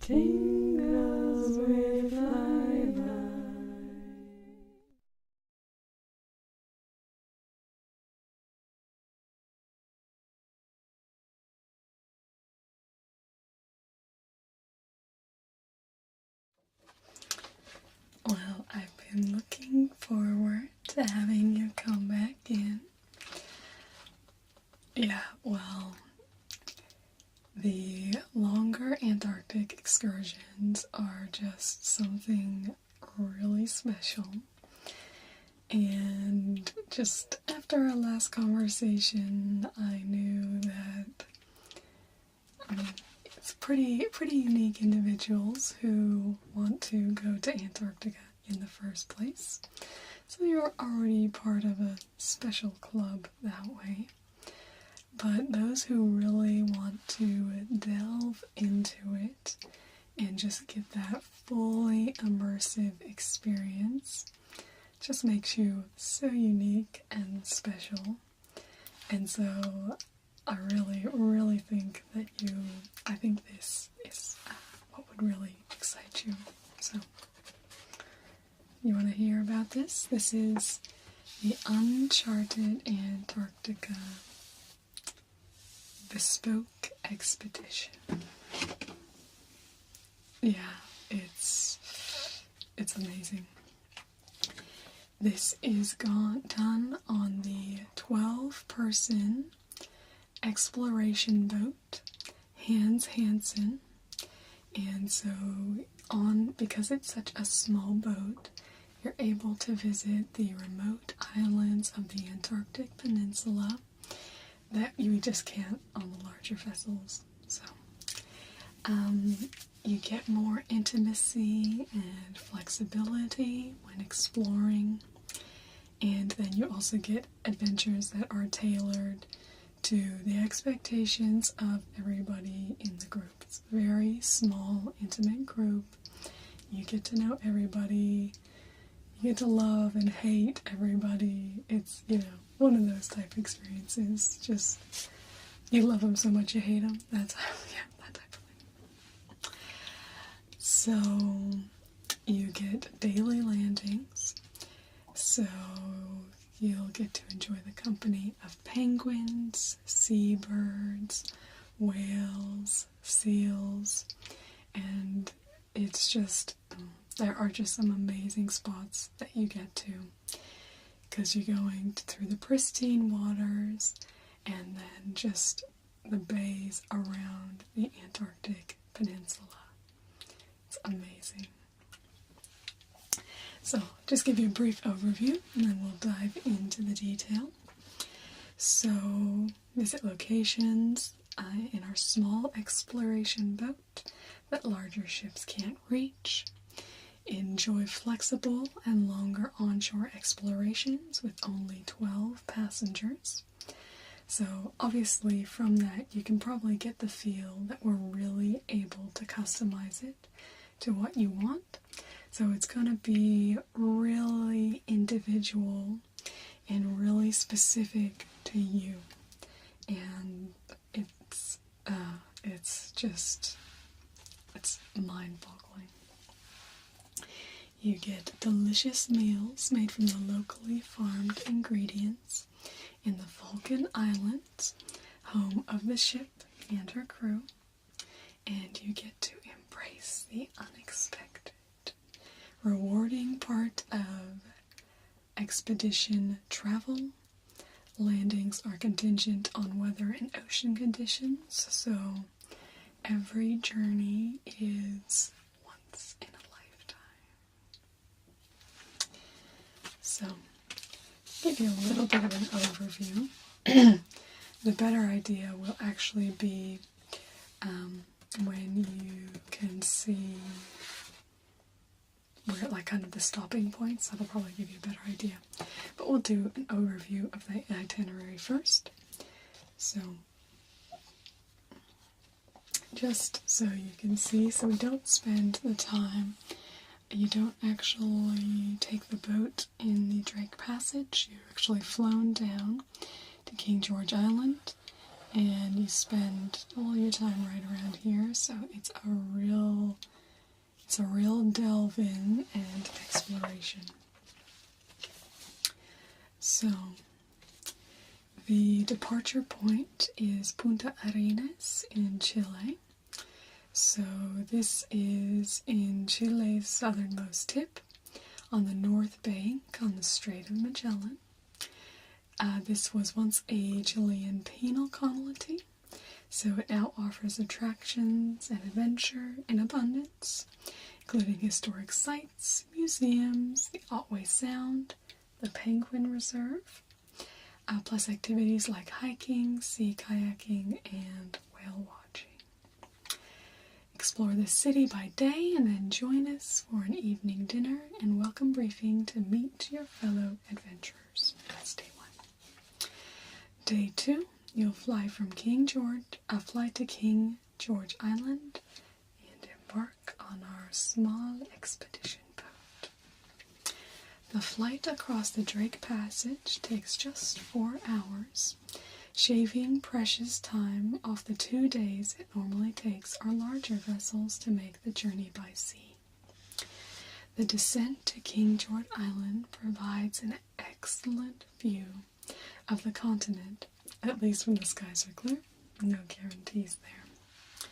Tingles with flyby. Well, I've been looking forward to having you come back in. Yeah, well, the longer Antarctic excursions are just something really special. And just after our last conversation, I knew that it's pretty unique individuals who want to go to Antarctica in the first place. So you're already part of a special club that way. But those who really want to delve into it and just get that fully immersive experience just makes you so unique and special. And so I really think that I think this is what would really excite you. So, you want to hear about this? This is the Uncharted Antarctica Bespoke expedition. Yeah, it's amazing. This is done on the 12-person exploration boat, Hans Hansen, and so because it's such a small boat, you're able to visit the remote islands of the Antarctic Peninsula that you just can't on the larger vessels. So, you get more intimacy and flexibility when exploring, and then you also get adventures that are tailored to the expectations of everybody in the group. It's a very small, intimate group. You get to know everybody. You get to love and hate everybody. It's, one of those type of experiences. Just, you love them so much you hate them. That type of thing. So, you get daily landings. So, you'll get to enjoy the company of penguins, seabirds, whales, seals, and it's just, there are just some amazing spots that you get to, because you're going through the pristine waters and then just the bays around the Antarctic Peninsula. It's amazing. So, just give you a brief overview, and then we'll dive into the detail. So, visit locations in our small exploration boat that larger ships can't reach. Enjoy flexible and longer onshore explorations with only 12 passengers. So, obviously, from that, you can probably get the feel that we're really able to customize it to what you want. So it's going to be really individual and really specific to you. And it's mind-boggling. You get delicious meals made from the locally farmed ingredients in the Falkland Islands, home of the ship and her crew. And you get to embrace the unexpected. Rewarding part of expedition travel. Landings are contingent on weather and ocean conditions, so every journey is once in a lifetime. So, give you a little bit of an overview. The better idea will actually be when you can see where, kind of the stopping points. That'll probably give you a better idea. But we'll do an overview of the itinerary first. So, just so you can see, so we don't spend the time, you don't actually take the boat in the Drake Passage. You're actually flown down to King George Island, and you spend all your time right around here, so it's a real delve in and exploration. So the departure point is Punta Arenas in Chile. So this is in Chile's southernmost tip on the north bank on the Strait of Magellan. This was once a Chilean penal colony, so it now offers attractions and adventure in abundance, including historic sites, museums, the Otway Sound, the Penguin Reserve, plus activities like hiking, sea kayaking, and whale watching. Explore the city by day and then join us for an evening dinner and welcome briefing to meet your fellow adventurers. That's day 1. Day 2, you'll fly to King George Island and embark on our small expedition boat. The flight across the Drake Passage takes just 4 hours, shaving precious time off the 2 days it normally takes our larger vessels to make the journey by sea. The descent to King George Island provides an excellent view of the continent, at least when the skies are clear. No guarantees there.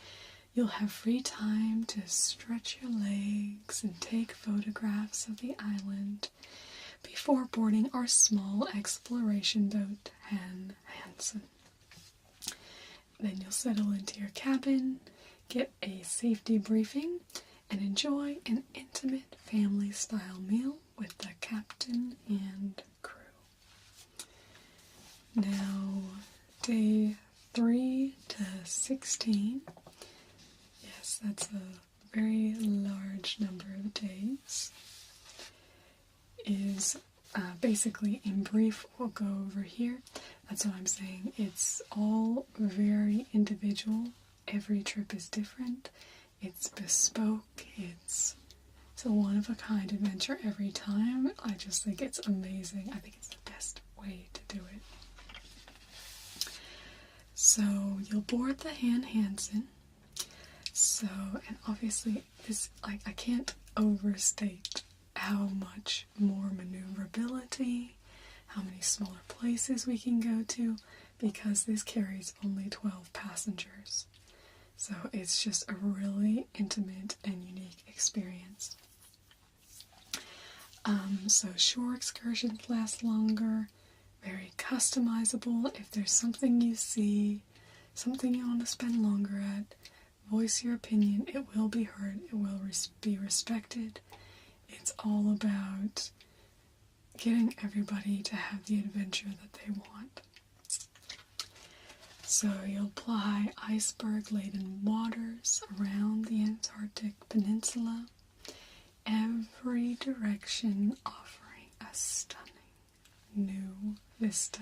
You'll have free time to stretch your legs and take photographs of the island before boarding our small exploration boat, Han Hansen. Then you'll settle into your cabin, get a safety briefing, and enjoy an intimate family-style meal with the captain and crew. Now, day 3 to 16, yes, that's a very large number of days, is basically in brief we'll go over here. That's what I'm saying. It's all very individual. Every trip is different. It's bespoke. It's a one-of-a-kind adventure every time. I just think it's amazing. I think it's the best way to do it. So you'll board the Han Hansen. So, and obviously this, I can't overstate how much more maneuverability, how many smaller places we can go to, because this carries only 12 passengers. So it's just a really intimate and unique experience. So shore excursions last longer, very customizable. If there's something you see, something you want to spend longer at, voice your opinion. It will be heard. It will be respected. It's all about getting everybody to have the adventure that they want. So you'll ply iceberg-laden waters around the Antarctic Peninsula, every direction offering a stunning new vista.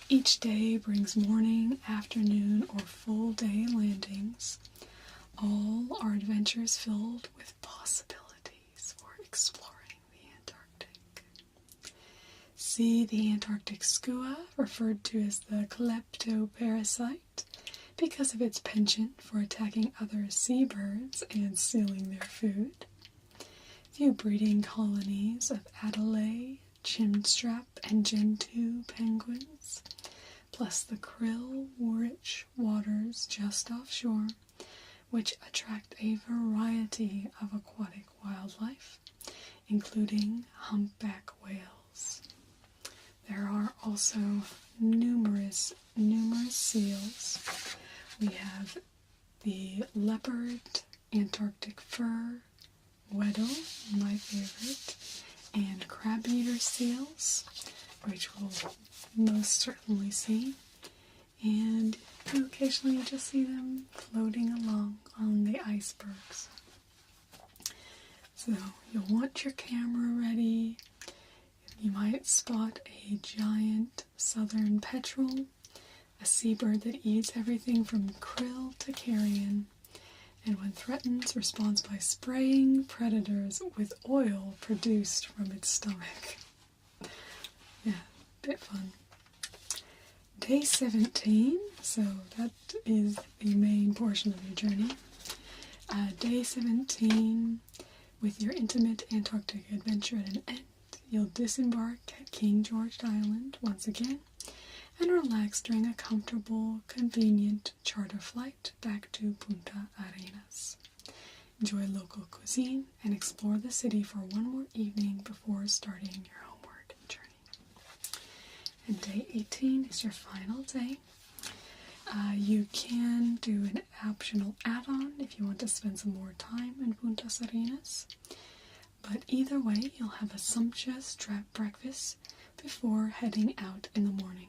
Each day brings morning, afternoon, or full-day landings. All are adventures filled with possibilities for exploring the Antarctic. See the Antarctic skua, referred to as the kleptoparasite, because of its penchant for attacking other seabirds and stealing their food. Few breeding colonies of Adelaide, chinstrap, and gentoo penguins, plus the krill-rich waters just offshore, which attract a variety of aquatic wildlife, including humpback whales. There are also numerous seals. We have the leopard, Antarctic fur, Weddell, my favorite, and crab-eater seals, which we'll most certainly see. And occasionally you just see them floating along on the icebergs. So you'll want your camera ready. You might spot a giant southern petrel, a seabird that eats everything from krill to carrion, and when threatened, responds by spraying predators with oil produced from its stomach. Yeah, bit fun. day 17, so that is the main portion of your journey. Day 17, with your intimate Antarctic adventure at an end, you'll disembark at King George Island once again and relax during a comfortable, convenient charter flight back to Punta Arenas. Enjoy local cuisine and explore the city for one more evening before starting your homeward journey. And day 18 is your final day. You can do an optional add-on if you want to spend some more time in Punta Arenas. But either way, you'll have a sumptuous breakfast before heading out in the morning.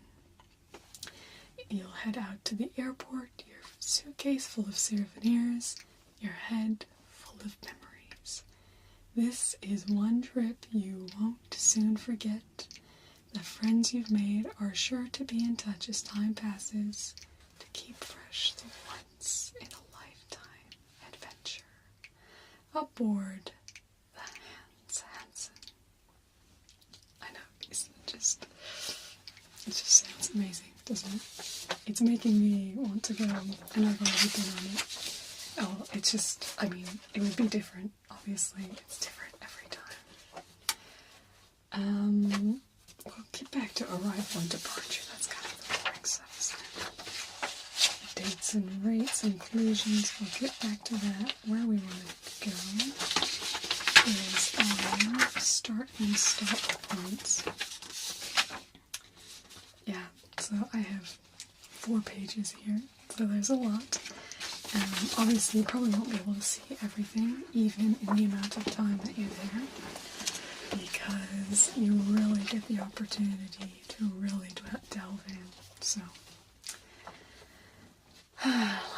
You'll head out to the airport, your suitcase full of souvenirs, your head full of memories. This is one trip you won't soon forget. The friends you've made are sure to be in touch as time passes to keep fresh the once-in-a-lifetime adventure. Aboard the Hans Hansen. I know, it just sounds amazing, doesn't it? It's making me want to go, and I've already been on it. Oh, it's just, I mean, it would be different, obviously. It's different every time. We'll get back to arrival and departure. That's kind of the boring stuff, isn't it? Dates and rates, inclusions, we'll get back to that. Where we want to go is on start and stop points. Yeah, so I have 4 pages here, so there's a lot. Obviously, you probably won't be able to see everything, even in the amount of time that you're there, because you really get the opportunity to really delve in. So,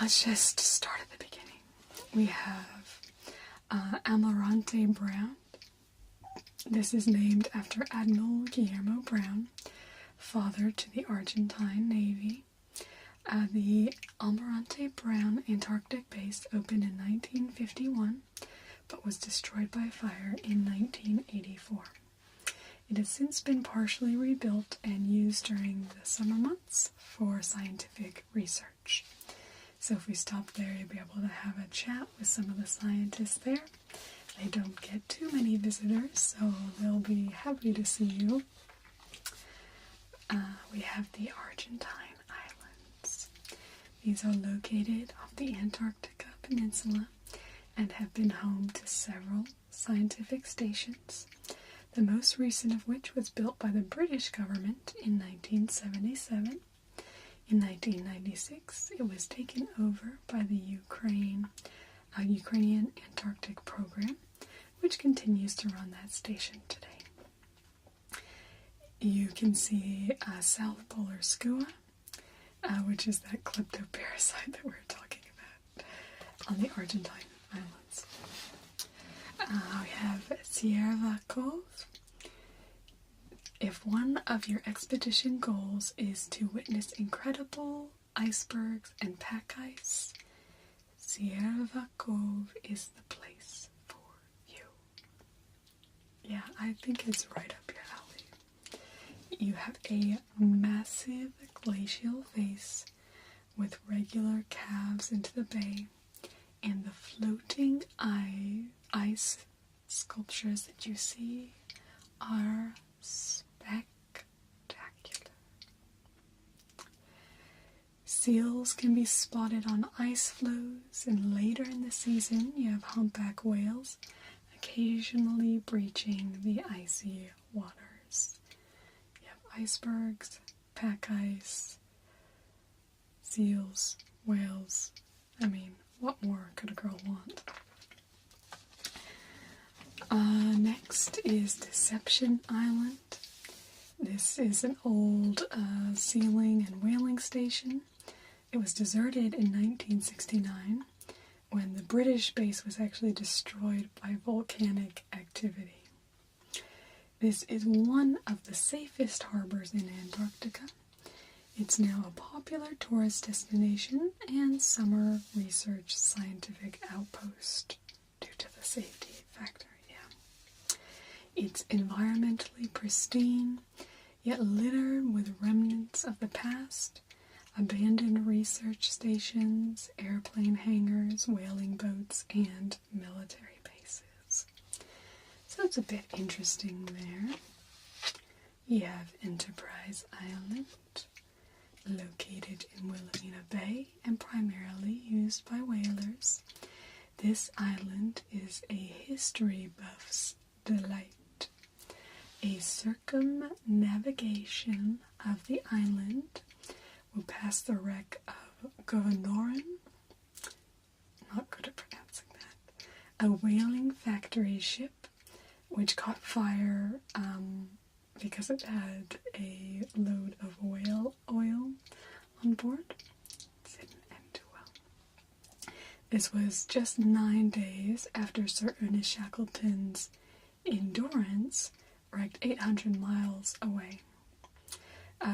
let's just start at the beginning. We have Almirante Brown. This is named after Admiral Guillermo Brown, father to the Argentine Navy. The Almirante Brown Antarctic base opened in 1951, but was destroyed by fire in 1984. It has since been partially rebuilt and used during the summer months for scientific research. So if we stop there, you'll be able to have a chat with some of the scientists there. They don't get too many visitors, so they'll be happy to see you. We have the Argentine Islands. These are located off the Antarctica Peninsula and have been home to several scientific stations, the most recent of which was built by the British government in 1977. In 1996, it was taken over by the Ukrainian Antarctic program, which continues to run that station today. You can see South Polar Skua, which is that kleptoparasite that we were talking about on the Argentine Islands. We have Sierra Cove. If one of your expedition goals is to witness incredible icebergs and pack ice, Sierra Cove is the place for you. Yeah, I think it's right up your alley. You have a massive glacial face with regular caves into the bay, and the floating ice sculptures that you see are spectacular. Seals can be spotted on ice floes, and later in the season you have humpback whales occasionally breaching the icy waters. You have icebergs, pack ice, seals, whales. I mean, what more could a girl want? Next is Deception Island. This is an old sealing and whaling station. It was deserted in 1969 when the British base was actually destroyed by volcanic activity. This is one of the safest harbors in Antarctica. It's now a popular tourist destination and summer research scientific outpost due to the safety factor. It's environmentally pristine. yet littered with remnants of the past, abandoned research stations, airplane hangars, whaling boats, and military bases. So it's a bit interesting there. You have Enterprise Island, located in Wilhelmina Bay and primarily used by whalers. This island is a history buff's delight. A circumnavigation of the island will pass the wreck of Governoren, not good at pronouncing that, a whaling factory ship which caught fire because it had a load of whale oil on board. It didn't end too well. This was just 9 days after Sir Ernest Shackleton's Endurance wrecked 800 miles away.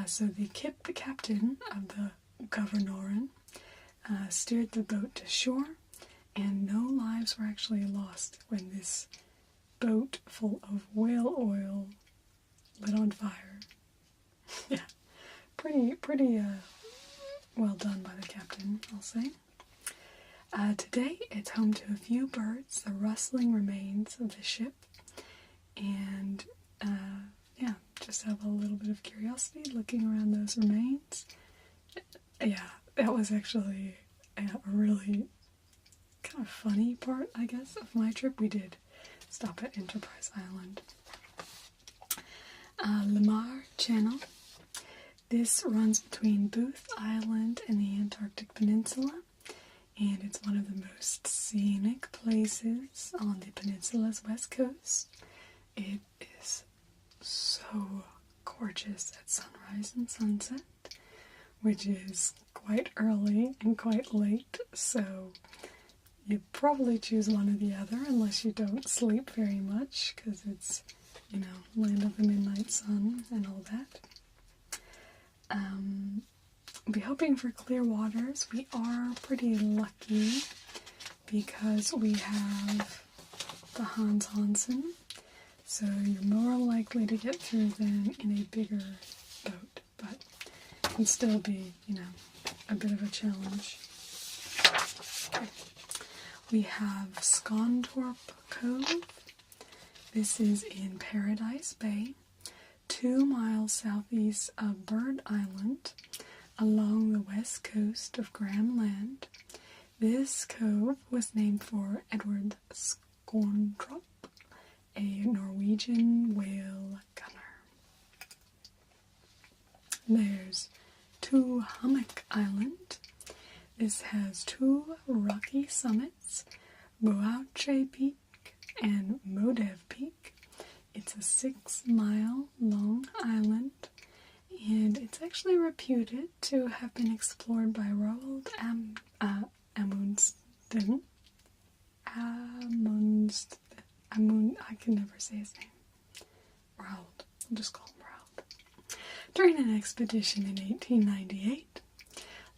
So the captain of the Governoren steered the boat to shore, and no lives were actually lost when this boat full of whale oil lit on fire. Yeah, pretty well done by the captain, I'll say. Today, it's home to a few birds, the rustling remains of the ship, and yeah, just have a little bit of curiosity looking around those remains. Yeah, that was actually a really kind of funny part, I guess, of my trip. We did stop at Enterprise Island. Lamar Channel. This runs between Booth Island and the Antarctic Peninsula, and it's one of the most scenic places on the peninsula's west coast. It is so gorgeous at sunrise and sunset, which is quite early and quite late, so you probably choose one or the other unless you don't sleep very much, because it's, you know, land of the midnight sun and all that. We'll be hoping for clear waters. We are pretty lucky because we have the Hans Hansen, so you're more likely to get through than in a bigger boat, but it can still be, you know, a bit of a challenge. Okay. We have Scunthorpe Cove. This is in Paradise Bay, 2 miles southeast of Bird Island, along the west coast of Graham Land. This cove was named for Edward Scunthorpe, a Norwegian whale gunner. There's Two Hummock Island. This has 2 rocky summits, Boauche Peak and Modev Peak. It's a 6-mile long island, and it's actually reputed to have been explored by Roald Amundsen. I can never say his name. Roald. I'll just call him Roald. During an expedition in 1898,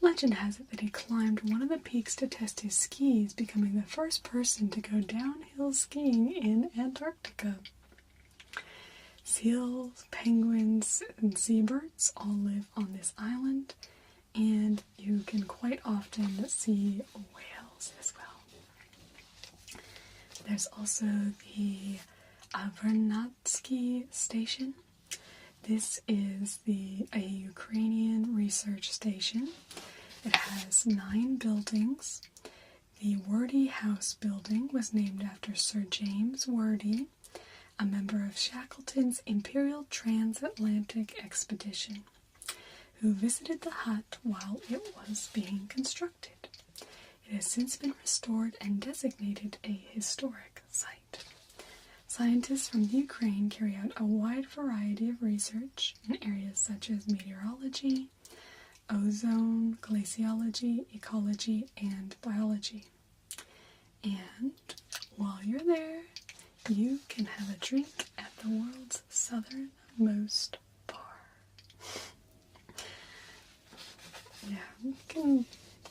legend has it that he climbed one of the peaks to test his skis, becoming the first person to go downhill skiing in Antarctica. Seals, penguins, and seabirds all live on this island, and you can quite often see whales as well. There's also the Vernadsky Station. This is a Ukrainian research station. It has 9 buildings. The Wordie House building was named after Sir James Wordie, a member of Shackleton's Imperial Transatlantic Expedition, who visited the hut while it was being constructed. It has since been restored and designated a historic site. Scientists from the Ukraine carry out a wide variety of research in areas such as meteorology, ozone, glaciology, ecology, and biology. And while you're there, you can have a drink at the world's southernmost bar. Yeah, you can,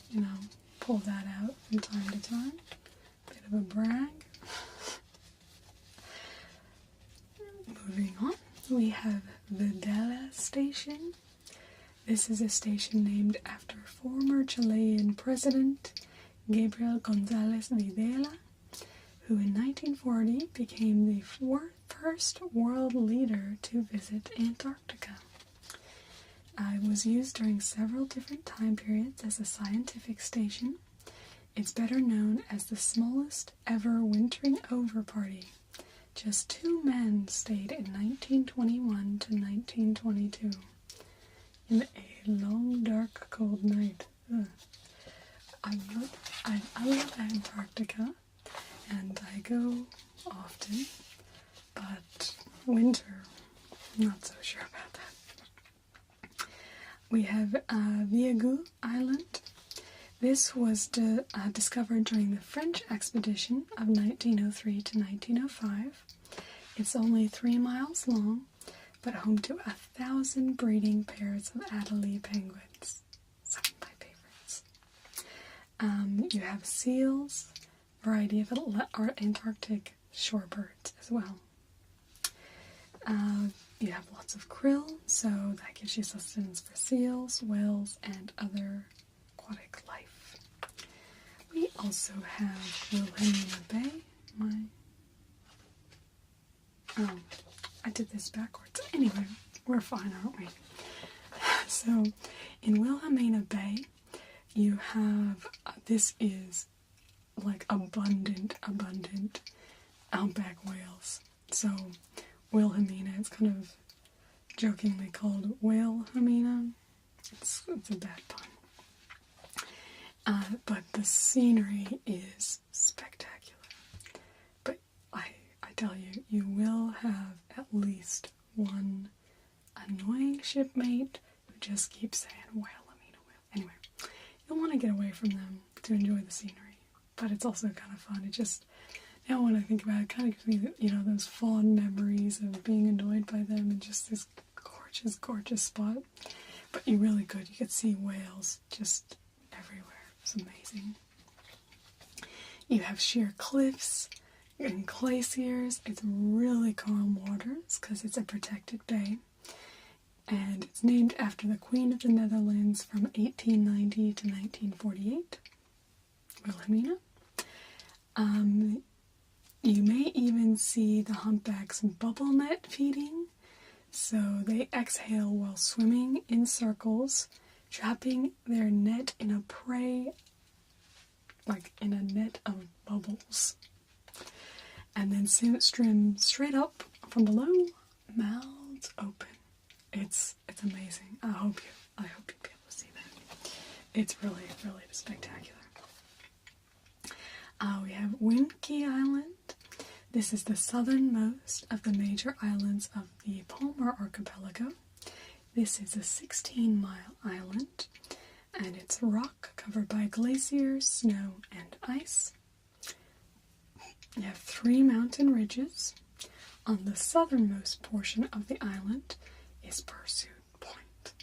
you know, pull that out from time to time. Bit of a brag. Moving on, we have Videla Station. This is a station named after former Chilean President Gabriel González Videla, who in 1940 became the first world leader to visit Antarctica. It was used during several different time periods as a scientific station. It's better known as the smallest ever wintering over party. Just 2 men stayed in 1921 to 1922. In a long, dark, cold night. I love Antarctica, and I go often, but winter, I'm not so sure about that. We have Viagu Island. This was discovered during the French expedition of 1903 to 1905. It's only 3 miles long, but home to 1,000 breeding pairs of Adelie penguins. Some of my favorites. You have seals, variety of Antarctic shorebirds as well. You have lots of krill, so that gives you sustenance for seals, whales, and other aquatic life. We also have Wilhelmina Bay. I did this backwards. Anyway, we're fine, aren't we? So, in Wilhelmina Bay, you have, this is like abundant outback whales. So, Wilhelmina, it's kind of jokingly called Whalehamina. It's a bad pun. But the scenery is spectacular. But I tell you, you will have at least one annoying shipmate who just keeps saying Whalehamina, whale. Anyway, you'll want to get away from them to enjoy the scenery. But it's also kind of fun. It just, now when I think about it, kind of gives me, those fond memories of being annoyed by them and just this gorgeous, gorgeous spot. But you really could. You could see whales just everywhere. It's amazing. You have sheer cliffs and glaciers. It's really calm waters because it's a protected bay. And it's named after the Queen of the Netherlands from 1890 to 1948, Wilhelmina. You may even see the humpbacks bubble net feeding. So they exhale while swimming in circles, trapping their net in a prey, like in a net of bubbles. And then swim straight up from below, mouths open. It's amazing. I hope you'll be able to see that. It's really, really spectacular. We have Winky Island. This is the southernmost of the major islands of the Palmer Archipelago. This is a 16-mile island, and it's rock covered by glaciers, snow, and ice. You have 3 mountain ridges. On the southernmost portion of the island is Pursuit Point.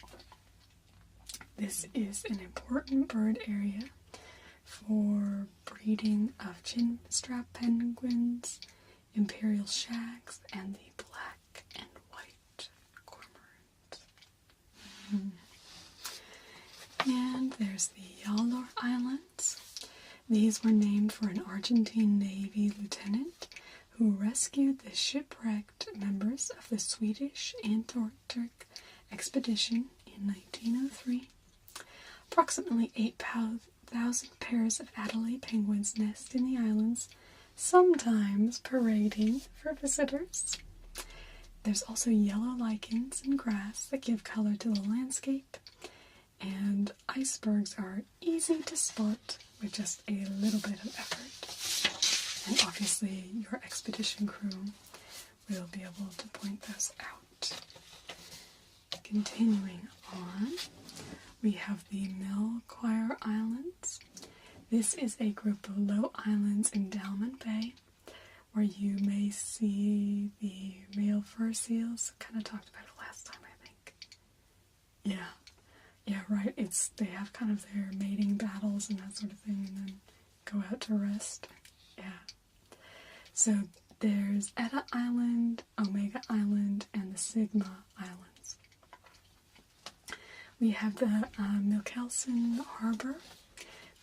This is an important bird area for breeding of chinstrap penguins, imperial shags, and the black and white cormorant. And there's the Yalor Islands. These were named for an Argentine Navy lieutenant who rescued the shipwrecked members of the Swedish Antarctic expedition in 1903. Approximately 8,000 pairs of Adelie penguins nest in the islands, sometimes parading for visitors. There's also yellow lichens and grass that give color to the landscape, and icebergs are easy to spot with just a little bit of effort. And obviously your expedition crew will be able to point those out. Continuing on, we have the Melchior Islands. This is a group of low islands in Dalman Bay where you may see the male fur seals. Kind of talked about it last time, I think. Yeah, right. They have kind of their mating battles and that sort of thing, and then go out to rest. Yeah. So there's Eta Island, Omega Island, and the Sigma Island. We have the Milkelson Harbor.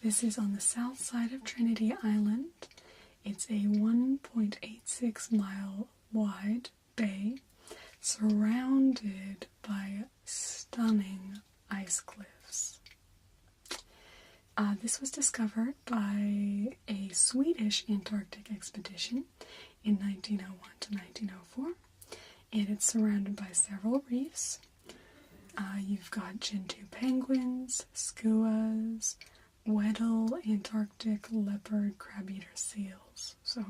This is on the south side of Trinity Island. It's a 1.86 mile wide bay surrounded by stunning ice cliffs. This was discovered by a Swedish Antarctic expedition in 1901 to 1904, and it's surrounded by several reefs. You've got gentoo penguins, skuas, Weddell, Antarctic leopard, crab-eater seals, so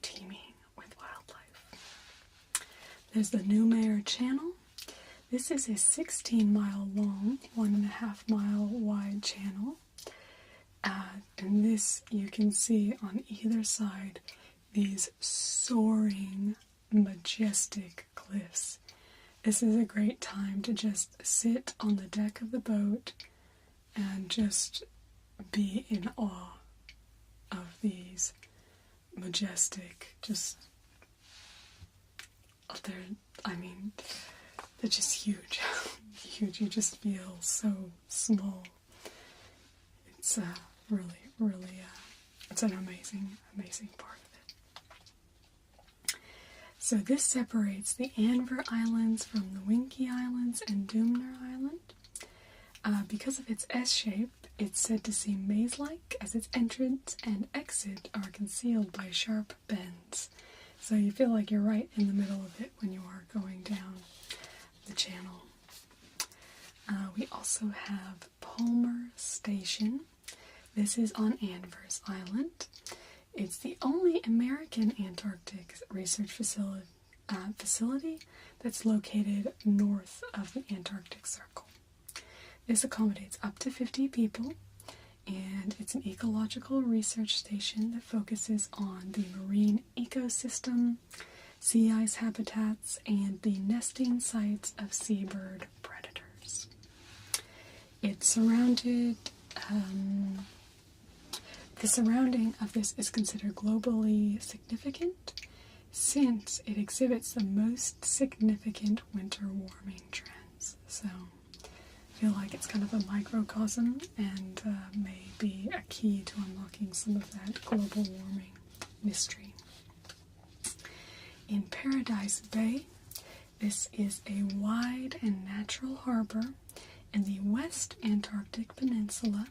teeming with wildlife. There's the Newmare Channel. This is a 16-mile long, 1.5 mile wide channel, and this you can see on either side these soaring, majestic cliffs. This is a great time to just sit on the deck of the boat and just be in awe of these majestic, they're just huge. Huge, you just feel so small. It's really, it's an amazing part of it. So this separates the Anver Islands from the Winky Islands and Dumner Island. Because of its S-shape, it's said to seem maze-like, as its entrance and exit are concealed by sharp bends. So you feel like you're right in the middle of it when you are going down the channel. We also have Palmer Station. This is on Anvers Island. It's the only American Antarctic research facility that's located north of the Antarctic Circle. This accommodates up to 50 people, and it's an ecological research station that focuses on the marine ecosystem, sea ice habitats, and the nesting sites of seabird predators. It's surrounded, the surrounding of this is considered globally significant since it exhibits the most significant winter warming trends. So I feel like it's kind of a microcosm and may be a key to unlocking some of that global warming mystery. In Paradise Bay, this is a wide and natural harbor in the West Antarctic Peninsula.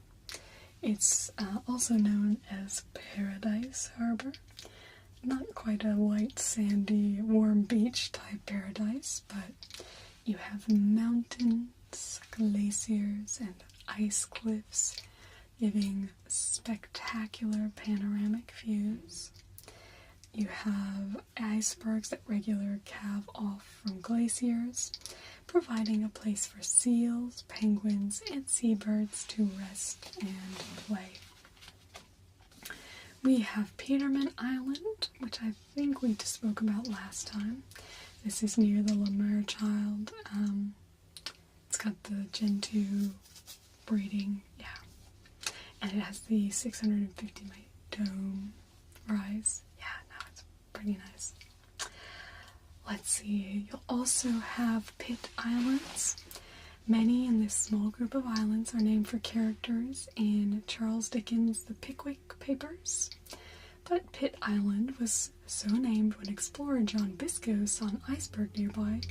It's also known as Paradise Harbor. Not quite a white, sandy, warm beach type paradise, but you have mountains, glaciers, and ice cliffs giving spectacular panoramic views. You have icebergs that regularly calve off from glaciers, providing a place for seals, penguins, and seabirds to rest and play. We have Peterman Island, which I think we just spoke about last time. This is near the Lemaire Child. It's got the gentoo breeding, and it has the 650 dome rise. It's pretty nice. Let's see, you'll also have Pitt Islands. Many in this small group of islands are named for characters in Charles Dickens' The Pickwick Papers. But Pitt Island was so named when explorer John Biscoe saw an iceberg nearby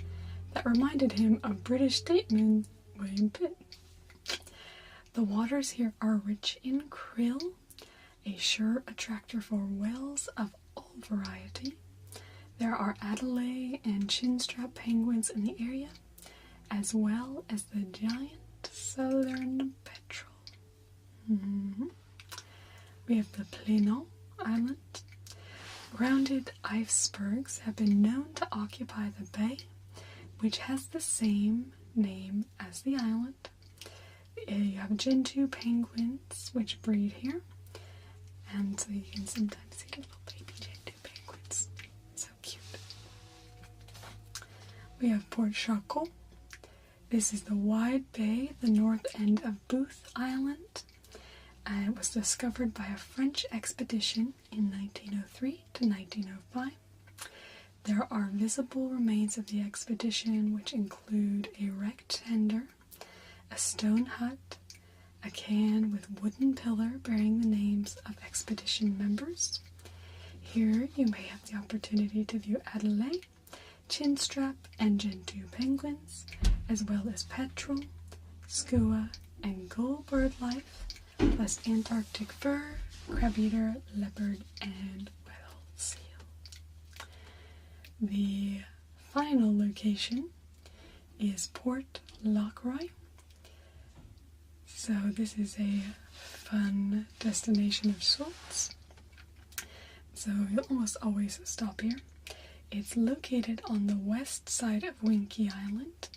that reminded him of British statesman William Pitt. The waters here are rich in krill, a sure attractor for whales of all variety. There are Adelaide and chinstrap penguins in the area, as well as the giant southern petrel. We have the Plénon Island. Rounded icebergs have been known to occupy the bay, which has the same name as the island. You have gentoo penguins, which breed here, and so you can sometimes see little baby gentoo penguins. So cute. We have Port Charcoal. This is the wide bay at the north end of Booth Island. It was discovered by a French expedition in 1903 to 1905. There are visible remains of the expedition, which include a wrecked tender, a stone hut, a can with wooden pillar bearing the names of expedition members. Here you may have the opportunity to view Adelaide, Chinstrap, and Gentoo penguins, as well as petrel, skua, and gull bird life, plus Antarctic fur, crab-eater, leopard, and whale seal. The final location is Port Lockroy. So this is a fun destination of sorts. So you'll almost always stop here. It's located on the west side of Winky Island.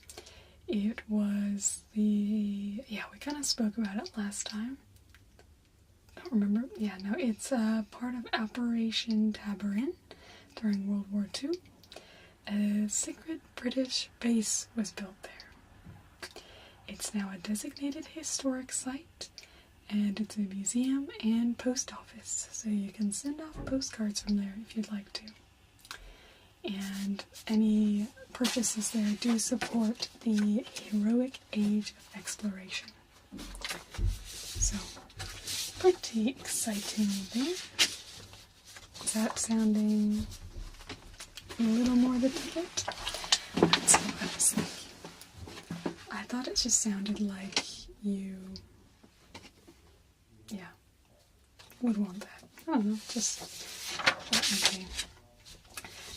It was we kind of spoke about it last time. I don't remember. Yeah, no, it's part of Operation Tabarin during World War II. A secret British base was built there. It's now a designated historic site, and it's a museum and post office, so you can send off postcards from there if you'd like to. And any purchases there do support the heroic age of exploration. So, pretty exciting there. Is that sounding a little more the ticket? That's what I was thinking. I thought it just sounded like you, would want that. I don't know, just okay.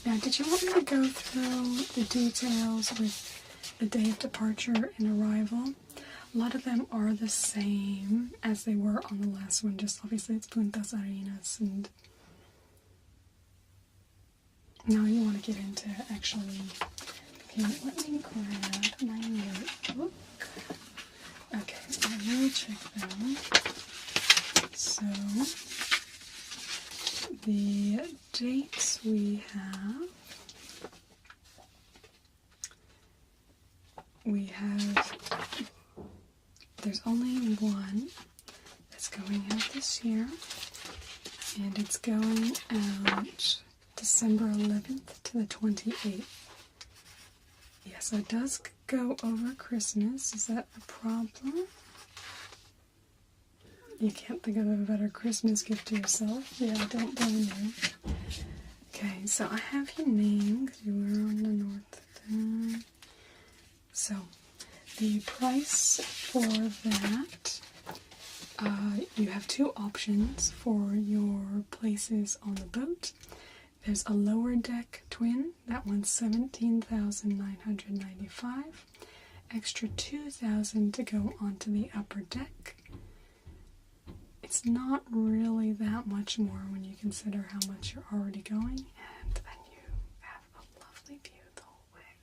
Now, did you want me to go through the details with the day of departure and arrival? A lot of them are the same as they were on the last one, just obviously it's Puntas Arenas, and now you want to get into actually, okay, let me grab my notebook. Okay, I will check that. So, the dates we have, there's only one that's going out this year, and it's going out December 11th to the 28th. Yeah, so it does go over Christmas. Is that a problem? You can't think of a better Christmas gift to yourself? Yeah, I don't blame you. Okay, so I have your name because you were on the north. So, the price for that, you have two options for your places on the boat. There's a lower deck twin, that one's $17,995. Extra $2,000 to go onto the upper deck. It's not really that much more when you consider how much you're already going, and then you have a lovely view the whole way.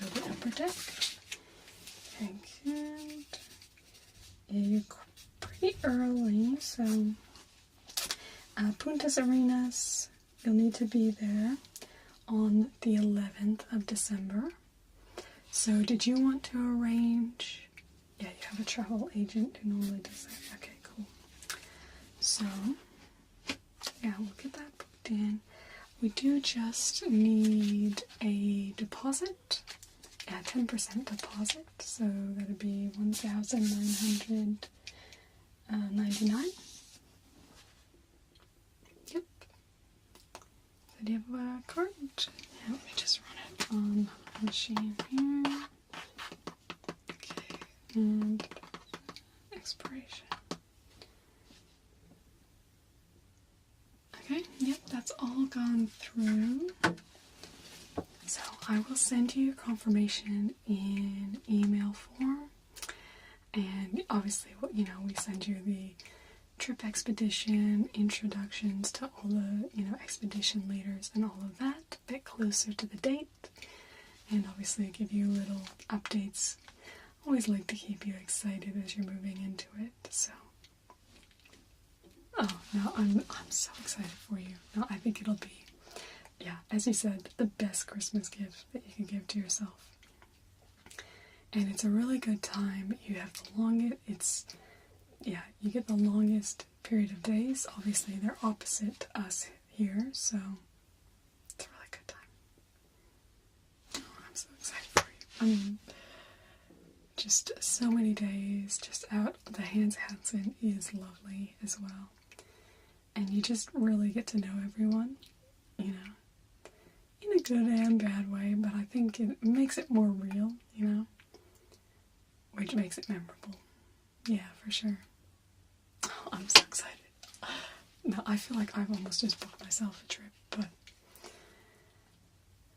Go to the upper deck. Okay, good. Yeah, you're pretty early, so Puntas Arenas, you'll need to be there on the 11th of December. So did you want to arrange? Yeah, you have a travel agent who normally does that. Okay, cool. So, yeah, we'll get that booked in. We do just need a deposit. Yeah, 10% deposit. So that'd be $1,999. Yep. So do you have a card? Yeah, let me just run it on the machine here. And expiration. Okay, yep, that's all gone through. So I will send you confirmation in email form, and obviously, we send you the trip expedition, introductions to all the, expedition leaders and all of that, a bit closer to the date, and obviously give you little updates. Always like to keep you excited as you're moving into it, so. Oh, no, I'm so excited for you. No, I think it'll be, as you said, the best Christmas gift that you can give to yourself. And it's a really good time. You have the longest, you get the longest period of days. Obviously, they're opposite us here, so it's a really good time. Oh, I'm so excited for you. just so many days just out. The Hans Hansen is lovely as well. And you just really get to know everyone, you know, in a good and bad way, but I think it makes it more real, you know, which makes it memorable. Yeah, for sure. Oh, I'm so excited. No, I feel like I've almost just booked myself a trip, but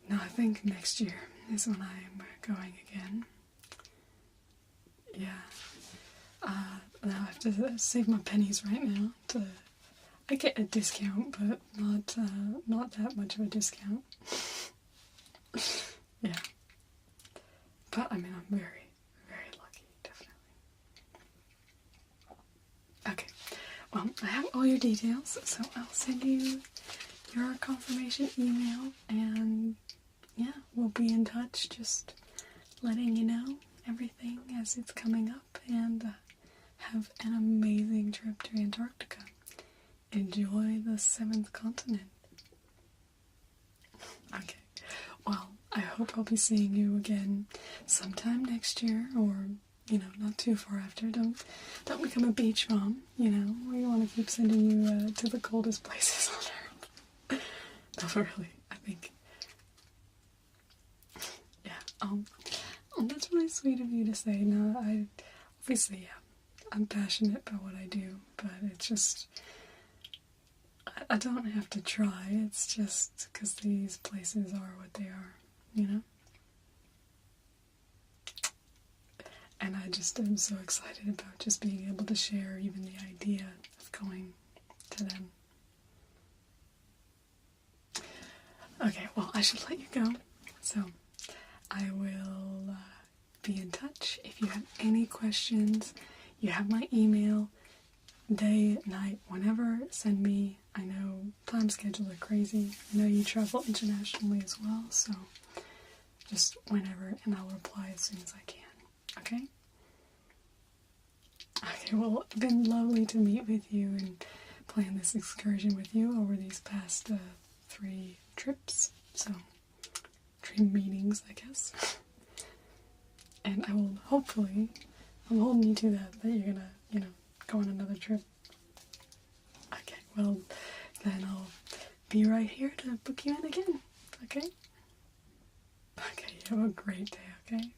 no, I think next year is when I'm going again. Yeah. Now I have to save my pennies right now to... I get a discount, but not that much of a discount. Yeah. But, I mean, I'm very, very lucky, definitely. Okay. Well, I have all your details, so I'll send you your confirmation email, and, yeah, we'll be in touch, just letting you know everything as it's coming up, and have an amazing trip to Antarctica. Enjoy the 7th continent. Okay. Well, I hope I'll be seeing you again sometime next year, or, you know, not too far after. Don't become a beach mom, you know. We want to keep sending you to the coldest places on Earth. No, really, I think. Yeah, that's really sweet of you to say. No, obviously, yeah, I'm passionate about what I do, but it's just... I don't have to try, it's just because these places are what they are, you know? And I just am so excited about just being able to share even the idea of going to them. Okay, well, I should let you go, so I will be in touch. If you have any questions, you have my email, day, night, whenever, send me. I know time schedules are crazy. I know you travel internationally as well, so just whenever, and I'll reply as soon as I can. Okay? Okay, well, it's been lovely to meet with you and plan this excursion with you over these past 3 trips. So, 3 meetings, I guess. And I will hopefully, I'm holding you to that you're gonna, you know, go on another trip. Okay, well, then I'll be right here to book you in again, okay? Okay, you have a great day, okay?